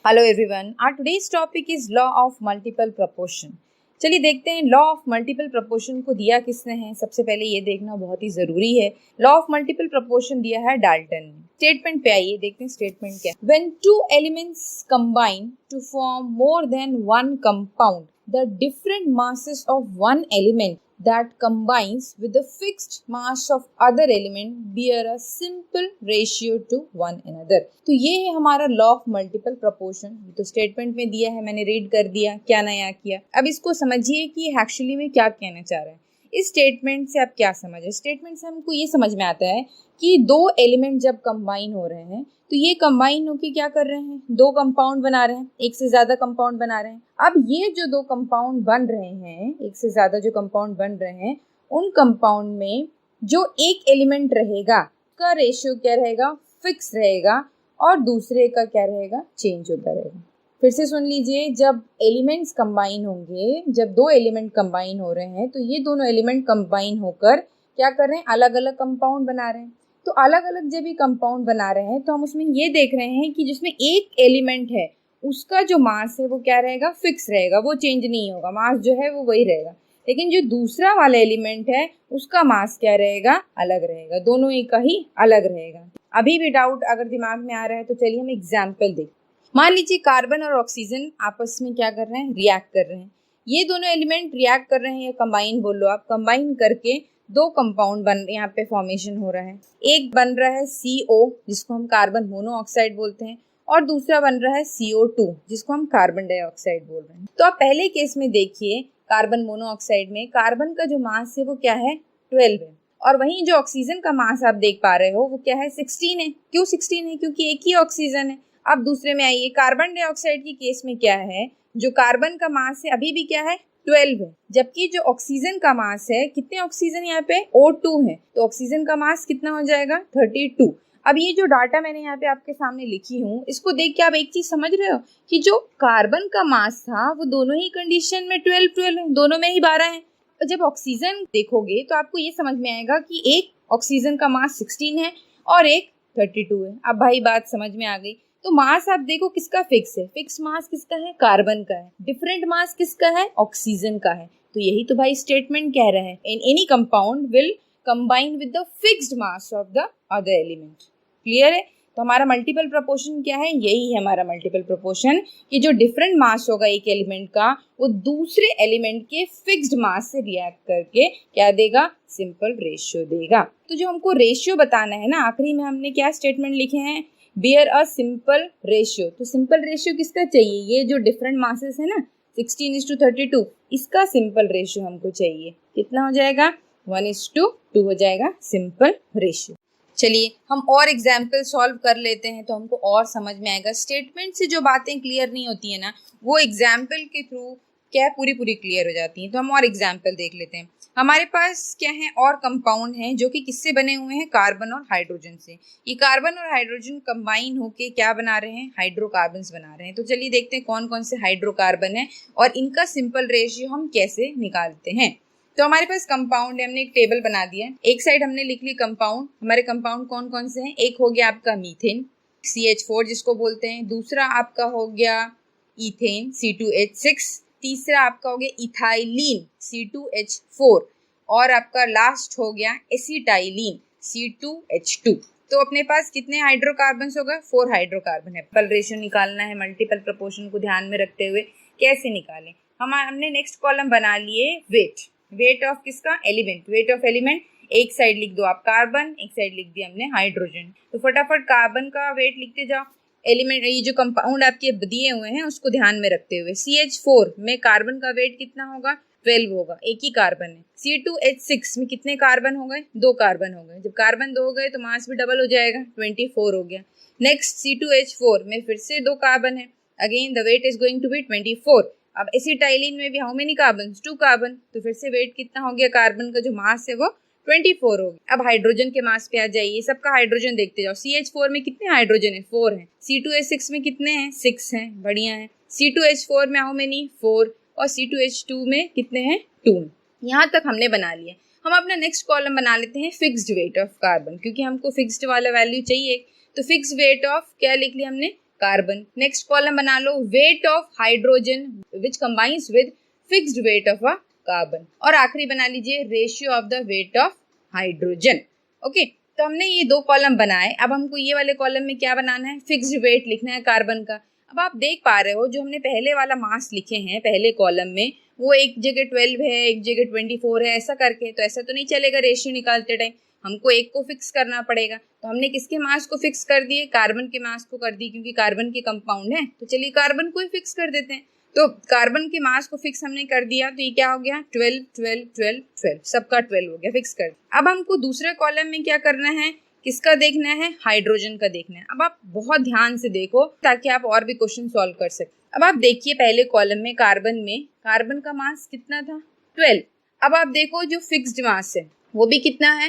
Hello everyone, our today's topic is law of multiple proportion. चलिए देखते हैं law of multiple proportion को दिया किसने है। सबसे पहले ये देखना बहुत ही जरूरी है, लॉ ऑफ मल्टीपल प्रपोर्शन दिया है डाल्टन ने। स्टेटमेंट पे आइए, देखते हैं स्टेटमेंट क्या है। When two elements combine to form more than one compound, the different masses of one element that combines with the fixed mass of other element bear a simple ratio to one another। तो ये है हमारा law of multiple proportion. तो statement में दिया है, मैंने read कर दिया, क्या नया किया। अब इसको समझिए कि एक्चुअली में क्या कहना चाह रहा है। इस स्टेटमेंट से आप क्या समझ रहे? स्टेटमेंट से हमको ये समझ में आता है कि दो एलिमेंट जब कंबाइन हो रहे हैं तो ये कंबाइन होके क्या कर रहे हैं, दो कंपाउंड बना रहे हैं, एक से ज्यादा कंपाउंड बना रहे हैं। अब ये जो दो कंपाउंड बन रहे हैं, एक से ज्यादा जो कंपाउंड बन रहे हैं, उन कंपाउंड में जो एक एलिमेंट रहेगा का रेशियो क्या रहेगा, फिक्स रहेगा, और दूसरे का क्या रहेगा, चेंज होता रहेगा। फिर से सुन लीजिए, जब एलिमेंट्स कंबाइन होंगे, जब दो एलिमेंट कंबाइन हो रहे हैं तो ये दोनों एलिमेंट कंबाइन होकर क्या कर रहे हैं, अलग अलग कंपाउंड बना रहे हैं। तो अलग अलग जब ये कंपाउंड बना रहे हैं तो हम उसमें ये देख रहे हैं कि जिसमें एक एलिमेंट है उसका जो मास है वो क्या रहेगा, फिक्स रहेगा, वो चेंज नहीं होगा, मास जो है वो वही रहेगा। लेकिन जो दूसरा वाला एलिमेंट है उसका मास क्या रहेगा, अलग रहेगा, दोनों एक का ही अलग रहेगा। अभी भी डाउट अगर दिमाग में आ रहा है तो चलिए हम एग्जाम्पल देखते। मान लीजिए कार्बन और ऑक्सीजन आपस में क्या कर रहे हैं, रिएक्ट कर रहे हैं। ये दोनों एलिमेंट रिएक्ट कर रहे हैं, या कंबाइन बोलो आप, कंबाइन करके दो कंपाउंड बन यहाँ पे फॉर्मेशन हो रहा है। एक बन रहा है CO जिसको हम कार्बन मोनोऑक्साइड बोलते हैं, और दूसरा बन रहा है CO2 जिसको हम कार्बन डाइऑक्साइड बोल रहे हैं। तो आप पहले केस में देखिए, कार्बन मोनोऑक्साइड में कार्बन का जो मास है वो क्या है, 12 है, और वहीं जो ऑक्सीजन का मास आप देख पा रहे हो वो क्या है, 16 है। क्यों 16 है? क्योंकि एक ही ऑक्सीजन है। अब दूसरे में आइए, कार्बन डाइऑक्साइड की केस में क्या है, जो कार्बन का मास है अभी भी क्या है, 12 है, जबकि जो ऑक्सीजन का मास है, कितने ऑक्सीजन यहाँ पे, O2 है, तो ऑक्सीजन का मास कितना हो जाएगा, 32। अब ये जो डाटा मैंने यहाँ पे आपके सामने लिखी हूँ, इसको देख के आप एक चीज समझ रहे हो कि जो कार्बन का मास था वो दोनों ही कंडीशन में 12 है, दोनों में ही 12 है। और जब ऑक्सीजन देखोगे तो आपको ये समझ में आएगा कि एक ऑक्सीजन का मास 16 है और एक 32 है। अब भाई बात समझ में आ गई। तो मास आप देखो किसका फिक्स है, फिक्स मास किसका है, कार्बन का है। डिफरेंट मास किसका है, ऑक्सीजन का है। तो यही तो भाई स्टेटमेंट कह रहे हैं, in any compound will combine with the fixed mass of the other element. Clear है? तो हमारा मल्टीपल प्रोपोर्शन क्या है, यही है हमारा मल्टीपल प्रोपोर्शन, कि जो डिफरेंट मास होगा एक एलिमेंट का वो दूसरे एलिमेंट के फिक्स्ड मास से रिएक्ट करके क्या देगा, सिंपल रेशियो देगा। तो जो हमको रेशियो बताना है ना, आखिरी में हमने क्या स्टेटमेंट लिखे हैं, बियर अ सिंपल रेशियो। तो सिंपल रेशियो किसका चाहिए, ये जो डिफरेंट मासेस है ना 16:32, इसका सिंपल रेशियो हमको चाहिए। कितना हो जाएगा, 1:2 हो जाएगा सिंपल रेशियो। चलिए हम और एग्जाम्पल सॉल्व कर लेते हैं तो हमको और समझ में आएगा। स्टेटमेंट से जो बातें क्लियर नहीं होती है ना, वो एग्जाम्पल के थ्रू क्या पूरी क्लियर हो जाती हैं। तो हम और एग्जाम्पल देख लेते हैं। हमारे पास क्या है, और कंपाउंड हैं जो कि किससे बने हुए हैं, कार्बन और हाइड्रोजन से। ये कार्बन और हाइड्रोजन कंबाइन होके क्या बना रहे हैं, हाइड्रोकार्बन्स बना रहे हैं। तो चलिए देखते हैं कौन कौन से हाइड्रोकार्बन है और इनका सिंपल रेशियो हम कैसे निकालते हैं। तो हमारे पास कंपाउंड है, हमने एक टेबल बना दिया है। एक साइड हमने लिख ली कंपाउंड। हमारे कंपाउंड कौन कौन से हैं, एक हो गया आपका मीथेन CH4 जिसको बोलते हैं, दूसरा आपका हो गया इथेन C2H6, तीसरा आपका हो गया इथाइलिन C2H4, और आपका लास्ट हो गया एसिटाइलिन C2H2। तो अपने पास कितने हाइड्रोकार्बन हो गए, 4 हाइड्रोकार्बन है। मल्टीपल रेशियो निकालना है, मल्टीपल प्रोपोर्शन को ध्यान में रखते हुए कैसे निकालें। हमने नेक्स्ट कॉलम बना लिए वेट ऑफ किसका, एलिमेंट, वेट ऑफ एलिमेंट। एक साइड लिख दो आप कार्बन, एक साइड लिख दिया हमने हाइड्रोजन। तो फटाफट कार्बन का वेट लिखते जाओ। एलिमेंट, ये जो कंपाउंड आपके दिए हुए हैं उसको ध्यान में रखते हुए, CH4 में कार्बन का वेट कितना होगा, 12 होगा, एक ही कार्बन है। C2H6 में कितने कार्बन हो गए, 2 कार्बन हो गए। जब कार्बन 2 हो गए तो मास भी डबल हो जाएगा, 24 हो गया। नेक्स्ट C2H4 में फिर से 2 कार्बन है, again the weight is going to be 24। अब एसिटाइलिन में भी हाउ मेनी कार्बन, 2 कार्बन, तो फिर से वेट कितना हो गया, कार्बन का जो मास है वो 24 हो गया। अब हाइड्रोजन के मास पे आ जाइए, सबका हाइड्रोजन देखते जाओ। CH4 में कितने हाइड्रोजन है, 4 हैं। C2H6 में कितने हैं, 6 हैं, बढ़िया है। C2H4 में हाउ मेनी, 4, और C2H2 में कितने हैं, 2। यहाँ तक हमने बना लिया। हम अपना नेक्स्ट कॉलम बना लेते हैं फिक्स्ड वेट ऑफ कार्बन, क्योंकि हमको फिक्स्ड वाला वैल्यू चाहिए। तो फिक्स्ड वेट ऑफ क्या लिख लिया हमने, कार्बन। नेक्स्ट कॉलम बना लो weight of hydrogen which combines with fixed weight of a carbon, और आखिरी बना लीजिए ratio of the weight of hydrogen. Okay, तो हमने ये 2 कॉलम बनाए। अब हमको ये वाले कॉलम में क्या बनाना है, फिक्स्ड वेट लिखना है कार्बन का। अब आप देख पा रहे हो जो हमने पहले वाला मास लिखे हैं पहले कॉलम में, वो एक जगह 12 है, एक जगह 24 है, ऐसा करके। तो ऐसा तो नहीं चलेगा, रेशियो निकालते टाइम हमको एक को फिक्स करना पड़ेगा। तो हमने किसके मास को फिक्स कर दिए, कार्बन के मास को कर दी, क्योंकि कार्बन के कंपाउंड है। तो चलिए कार्बन को ही फिक्स कर देते हैं। तो कार्बन के मास को फिक्स हमने कर दिया, तो ये क्या हो गया 12 12 12 12, सबका 12 हो गया, फिक्स कर। अब हमको दूसरे कॉलम में क्या करना है, किसका देखना है, हाइड्रोजन का देखना है। अब आप बहुत ध्यान से देखो ताकि आप और भी क्वेश्चन सॉल्व कर सके। अब आप देखिए पहले कॉलम में कार्बन का मास कितना था 12। अब आप देखो जो फिक्स्ड मास है वो भी कितना है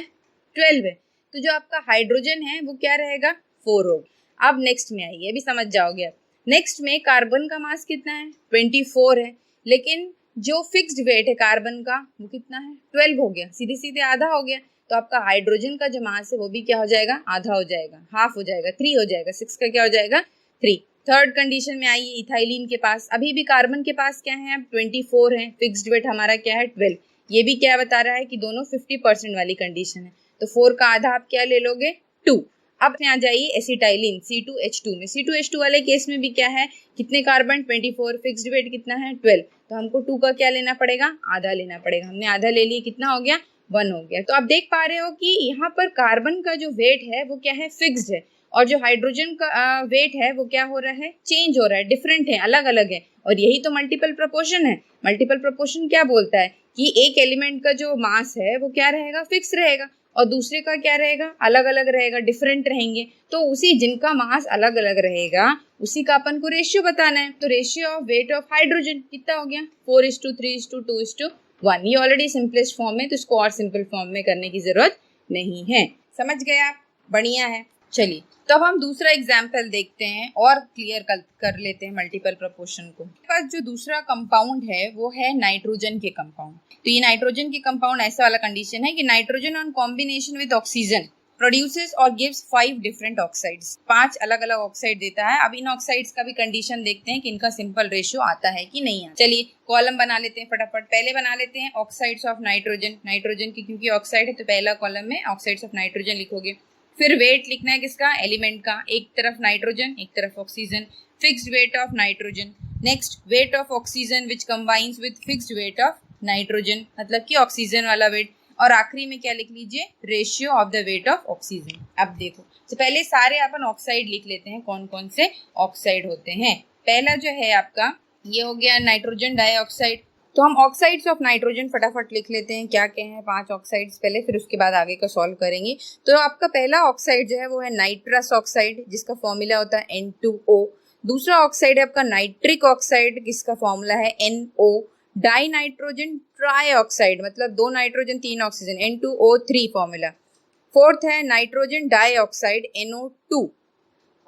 12 है। तो जो आपका हाइड्रोजन है वो क्या रहेगा 4 होगा। अब नेक्स्ट में आइए, अभी समझ जाओगे आप। नेक्स्ट में कार्बन का मास कितना है 24 है, लेकिन जो फिक्स्ड वेट है कार्बन का वो कितना है 12 हो गया, सीधे सीधे आधा हो गया। तो आपका हाइड्रोजन का जो मास है वो भी क्या हो जाएगा, आधा हो जाएगा, हाफ हो जाएगा, 3 हो जाएगा। 6 का क्या हो जाएगा 3। थर्ड कंडीशन में आइए इथाइलिन के पास, अभी भी कार्बन के पास क्या है अब 24 है, फिक्स्ड वेट हमारा क्या है 12। ये भी क्या बता रहा है कि दोनों 50% वाली कंडीशन है। तो 4 का आधा आप क्या ले लोगे 2। अब आ जाइए एसिटाइलिन C2H2 में। C2H2 वाले केस में भी क्या है, कितने कार्बन 24, फिक्स्ड वेट कितना है 12। तो हमको 2 का क्या लेना पड़ेगा, आधा लेना पड़ेगा। हमने आधा ले लिया, कितना हो गया 1 हो गया। तो आप देख पा रहे हो कि यहाँ पर कार्बन का जो वेट है वो क्या है फिक्स्ड है, और जो हाइड्रोजन का वेट है वो क्या हो रहा है, चेंज हो रहा है, डिफरेंट है, अलग अलग है। और यही तो मल्टीपल प्रोपोर्शन है। मल्टीपल प्रोपोर्शन क्या बोलता है कि एक एलिमेंट का जो मास है वो क्या रहेगा, फिक्स रहेगा, और दूसरे का क्या रहेगा, अलग अलग रहेगा, डिफरेंट रहेंगे। तो उसी जिनका मास अलग अलग रहेगा उसी का अपन को रेशियो बताना है। तो ratio of weight of hydrogen कितना हो गया 4:3:2:1। ये ऑलरेडी सिंपलेस्ट फॉर्म में, तो इसको और सिंपल फॉर्म में करने की जरूरत नहीं है। समझ गए आप, बढ़िया है। चलिए तो अब हम दूसरा एग्जाम्पल देखते हैं और क्लियर कर लेते हैं मल्टीपल प्रोपोर्शन को। मेरे पास जो दूसरा कंपाउंड है वो है नाइट्रोजन के कंपाउंड। तो ये नाइट्रोजन के कंपाउंड ऐसा वाला कंडीशन है कि nitrogen on combination with oxygen produces और गिव्स 5 डिफरेंट ऑक्साइड्स, 5 अलग अलग ऑक्साइड देता है। अब इन ऑक्साइड्स का भी कंडीशन देखते हैं कि इनका सिंपल रेशियो आता है कि नहीं आता। चलिए कॉलम बना लेते हैं फटाफट। पहले बना लेते हैं ऑक्साइड्स ऑफ नाइट्रोजन। नाइट्रोजन की क्योंकि ऑक्साइड है तो पहला कॉलम में ऑक्साइड्स ऑफ नाइट्रोजन लिखोगे। फिर वेट लिखना है किसका, एलिमेंट का, एक तरफ नाइट्रोजन एक तरफ oxygen, fixed weight of nitrogen. Next weight of oxygen which combines with fixed weight of nitrogen, मतलब कि ऑक्सीजन वाला वेट। और आखिरी में क्या लिख लीजिए, ratio of the weight of oxygen. अब देखो तो पहले सारे अपन ऑक्साइड लिख लेते हैं, कौन कौन से ऑक्साइड होते हैं। पहला जो है आपका ये हो गया नाइट्रोजन डाइऑक्साइड। तो हम ऑक्साइड्स ऑफ नाइट्रोजन फटाफट लिख लेते हैं, क्या क्या है 5 ऑक्साइड्स पहले, फिर उसके बाद आगे का सॉल्व करेंगे। तो आपका पहला ऑक्साइड जो है वो है नाइट्रस ऑक्साइड, जिसका फॉर्मूला होता है N2O। दूसरा ऑक्साइड है आपका नाइट्रिक ऑक्साइड, जिसका फॉर्मूला है NO। Die nitrogen try oxide, मतलब 2 nitrogen 3 oxygen, N2O3 formula. Fourth है नाइट्रोजन डाइऑक्साइड NO2।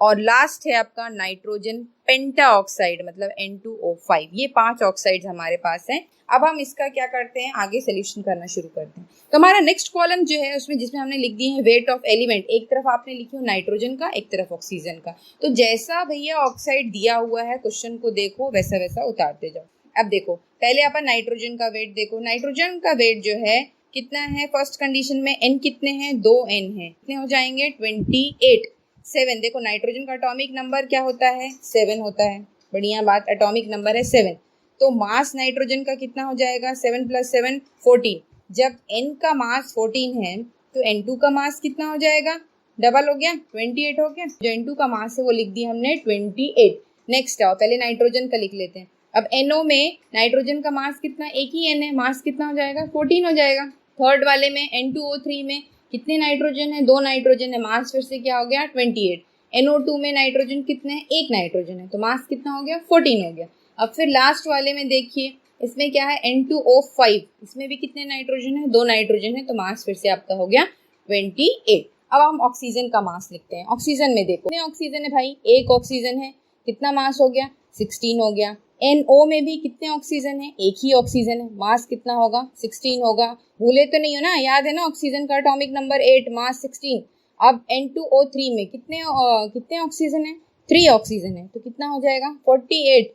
और लास्ट है आपका नाइट्रोजन पेंटा ऑक्साइड, मतलब N2O5। ये 5 ऑक्साइड्स हमारे पास हैं। अब हम इसका क्या करते हैं, आगे सोल्यूशन करना शुरू करते हैं। तो हमारा नेक्स्ट कॉलम जो है उसमें जिसमें हमने लिख दिए हैं वेट ऑफ एलिमेंट, एक तरफ आपने लिखी हो नाइट्रोजन का, एक तरफ ऑक्सीजन का। तो जैसा भैया ऑक्साइड दिया हुआ है क्वेश्चन को देखो, वैसा वैसा उतारते जाओ। अब देखो पहले अपन नाइट्रोजन का वेट देखो। नाइट्रोजन का वेट जो है कितना है, फर्स्ट कंडीशन में N कितने हैं, 2 N है, कितने हो जाएंगे 28। 7, देखो नाइट्रोजन का एटॉमिक नंबर क्या होता है 7 होता है, बढ़िया बात, एटॉमिक नंबर है 7। तो मास नाइट्रोजन का कितना हो जाएगा 7 + 7 14। जब N का मास 14 है तो N2 का मास कितना हो जाएगा, डबल हो गया 28 हो गया। जो N2 का मास है वो लिख दिया हमने 28। नेक्स्ट आओ पहले नाइट्रोजन का लिख लेते हैं। अब NO में नाइट्रोजन का मास कितना, एक ही N है, मास कितना हो जाएगा 14 हो जाएगा। थर्ड वाले में N2O3 में कितने नाइट्रोजन है, 2 नाइट्रोजन है, मास फिर से क्या हो गया 28। NO2 में नाइट्रोजन कितने हैं, 1 नाइट्रोजन है, तो मास कितना हो गया 14 हो गया। अब फिर लास्ट वाले में देखिए इसमें क्या है N2O5, इसमें भी कितने नाइट्रोजन है, 2 नाइट्रोजन है, तो मास फिर से आपका हो गया 28। अब हम ऑक्सीजन का मास लिखते हैं। ऑक्सीजन में देखो कितने ऑक्सीजन है भाई, 1 ऑक्सीजन है, कितना मास हो गया 16 हो गया। NO में भी कितने ऑक्सीजन है, एक ही ऑक्सीजन है, मास कितना होगा 16 होगा। भूले तो नहीं हो ना, याद है ना ऑक्सीजन का एटॉमिक नंबर 8, मास 16। अब N2O3 में कितने ऑक्सीजन है, 3 ऑक्सीजन है तो कितना हो जाएगा 48,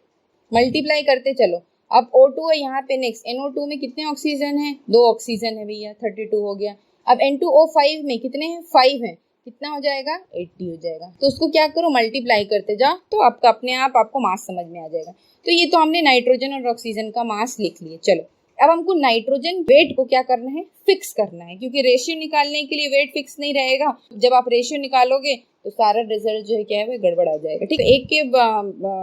मल्टीप्लाई करते चलो। अब O2 है यहाँ पे नेक्स्ट, NO2 में कितने ऑक्सीजन है 2 ऑक्सीजन है भैया 32 हो गया। अब N2O5 में कितने हैं 5 हैं, कितना हो जाएगा 80 हो जाएगा। तो उसको क्या करो मल्टीप्लाई करते जाओ तो आपका अपने आप आपको मास समझ में आ जाएगा। तो ये तो हमने नाइट्रोजन और ऑक्सीजन का मास लिख लिए। चलो अब हमको नाइट्रोजन वेट को क्या करना है फिक्स करना है, क्योंकि रेशियो निकालने के लिए वेट फिक्स नहीं रहेगा। जब आप रेशियो निकालोगे तो सारा रिजल्ट जो है क्या है गड़बड़ आ जाएगा। ठीक है, एक के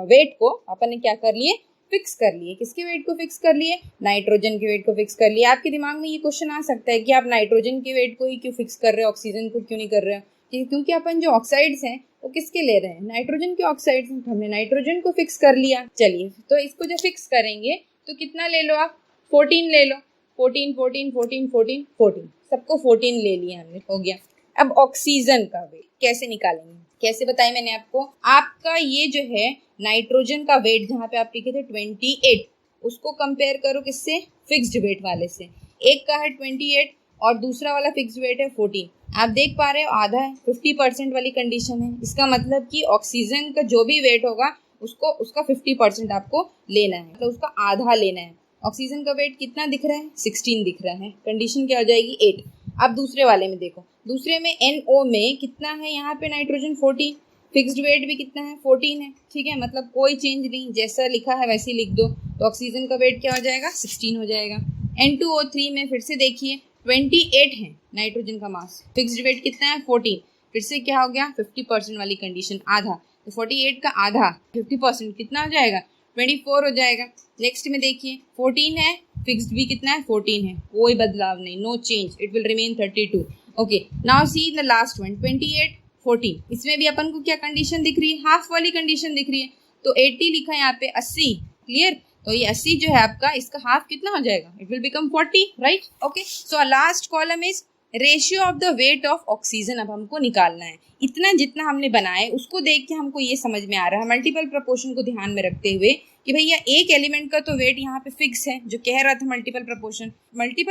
वेट को अपन ने क्या कर लिए फिक्स कर लिए। किसके वेट को फिक्स कर लिए नाइट्रोजन के वेट को फिक्स कर लिए। आपके दिमाग में ये क्वेश्चन आ सकता है कि आप नाइट्रोजन के वेट को ही क्यों फिक्स कर रहे हो ऑक्सीजन को क्यों नहीं कर रहे हो, क्योंकि अपन जो ऑक्साइड्स हैं वो किसके ले रहे हैं नाइट्रोजन के ऑक्साइड्स, हमने नाइट्रोजन को फिक्स कर लिया। चलिए तो इसको जब फिक्स करेंगे तो कितना ले लो आप 14 ले लो, 14 14 14 14 14 सबको 14 ले लिया हमने, हो गया। अब ऑक्सीजन का वेट कैसे निकालेंगे, कैसे बताया मैंने आपको, आपका ये जो है नाइट्रोजन का वेट जहाँ पे आप लिखे थे 28, उसको कंपेयर करो किससे फिक्स्ड वेट वाले से। एक का है 28 और दूसरा वाला फिक्स्ड वेट है 14। आप देख पा रहे हो आधा है, 50% वाली कंडीशन है। इसका मतलब कि ऑक्सीजन का जो भी वेट होगा उसको उसका 50% आपको लेना है, मतलब उसका आधा लेना है। ऑक्सीजन का वेट कितना दिख रहा है 16 दिख रहा है, कंडीशन क्या हो जाएगी 8। अब दूसरे वाले में देखो, दूसरे में NO में कितना है यहाँ पे नाइट्रोजन 14, फिक्स्ड वेट भी कितना है 14 है। ठीक है, मतलब कोई चेंज नहीं, जैसा लिखा है वैसे ही लिख दो। तो ऑक्सीजन का वेट क्या हो जाएगा 16 हो जाएगा। N2O3 में फिर से देखिए 28 है नाइट्रोजन का मास, फिक्स्ड वेट कितना है 14, फिर से क्या हो गया 50% वाली कंडीशन आधा, तो 48 का आधा 50% कितना हो जाएगा 24 हो जाएगा। नेक्स्ट में देखिए 14 है, फिक्स्ड भी कितना है 14 है, कोई बदलाव नहीं, no change, it will remain 32। Okay, now see the last one 28 14, इसमें भी अपन को क्या कंडीशन दिख रही है हाफ वाली कंडीशन दिख रही है। तो 80 लिखा है यहाँ पे 80, क्लियर। तो ये 80 जो है आपका इसका हाफ कितना हो जाएगा it will become 40, right. Okay, so last column is ratio of the weight of oxygen. अब हमको निकालना है इतना जितना हमने बनाए उसको देख के हमको ये समझ में आ रहा है मल्टीपल प्रोपोर्शन को ध्यान में रखते हुए कि भैया एक एलिमेंट का तो वेट यहाँ पे फिक्स है जो कह रहा था मल्टीपल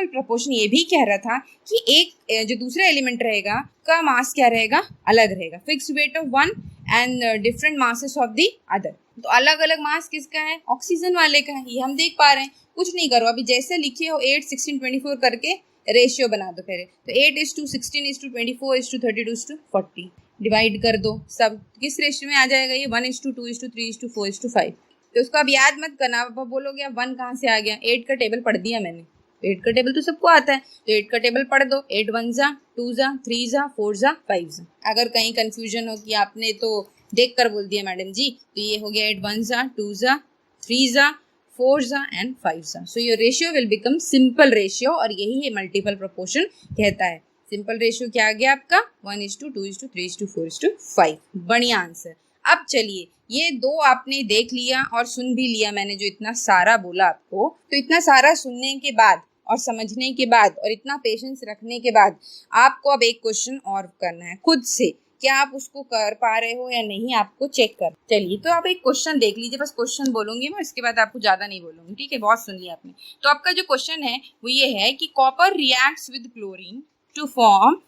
प्रोपोर्शन ये भी कह रहा था कि एक जो दूसरा एलिमेंट रहेगा का मास क्या रहेगा अलग रहेगा, fixed weight of one and different masses of the other. तो अलग अलग मास किसका है ऑक्सीजन वाले का है, ये हम देख पा रहे हैं। कुछ नहीं करो, अभी जैसे लिखे हो 8 16 24 करके रेशियो बना दो पहले। तो 8:16 24 32 40 डिवाइड कर दो, सब किस रेशियो में आ जाएगा ये 1:2 3 4 5। तो उसको अब याद मत करना, अब बोलोगे अब 1 कहाँ से आ गया, 8 का टेबल पढ़ दिया मैंने, 8 का टेबल तो सबको आता है, तो 8 का टेबल पढ़ दो। 8 1 जा 2 जा 3 जा 4 जा 5 जा। अगर कहीं कंफ्यूजन हो कि आपने तो देख कर बोल दिया मैडम जी, तो ये हो गया 8 1 जा 2 जा 3 जा 4 जा एंड 5 जा। So your ratio will become simple ratio, और यही है मल्टीपल प्रोपोर्शन कहता है। सिंपल रेशियो क्या आ गया आपका 1:2 3 4 5। बढ़िया आंसर। अब चलिए ये दो आपने देख लिया और सुन भी लिया मैंने जो इतना सारा बोला आपको, तो इतना सारा सुनने के बाद और समझने के बाद और इतना पेशेंस रखने के बाद आपको अब एक क्वेश्चन और करना है खुद से, क्या आप उसको कर पा रहे हो या नहीं, आपको चेक कर। चलिए तो आप एक क्वेश्चन देख लीजिए, बस क्वेश्चन बोलूंगी मैं, इसके बाद आपको ज्यादा नहीं बोलूंगी, ठीक है, बहुत सुन लिया आपने। तो आपका जो क्वेश्चन है वो ये है कि copper reacts with chlorine to form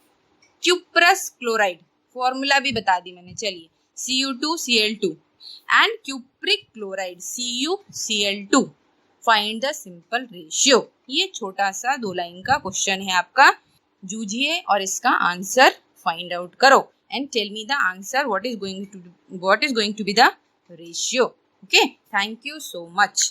cuprous chloride, formula भी बता दी मैंने। चलिए Cu2Cl2 and cupric chloride CuCl2, find the simple ratio. ये छोटा सा 2 लाइन का क्वेश्चन है आपका, जूझिए और इसका आंसर फाइंड आउट करो and tell me the answer what is going to be the ratio. Okay, thank you so much.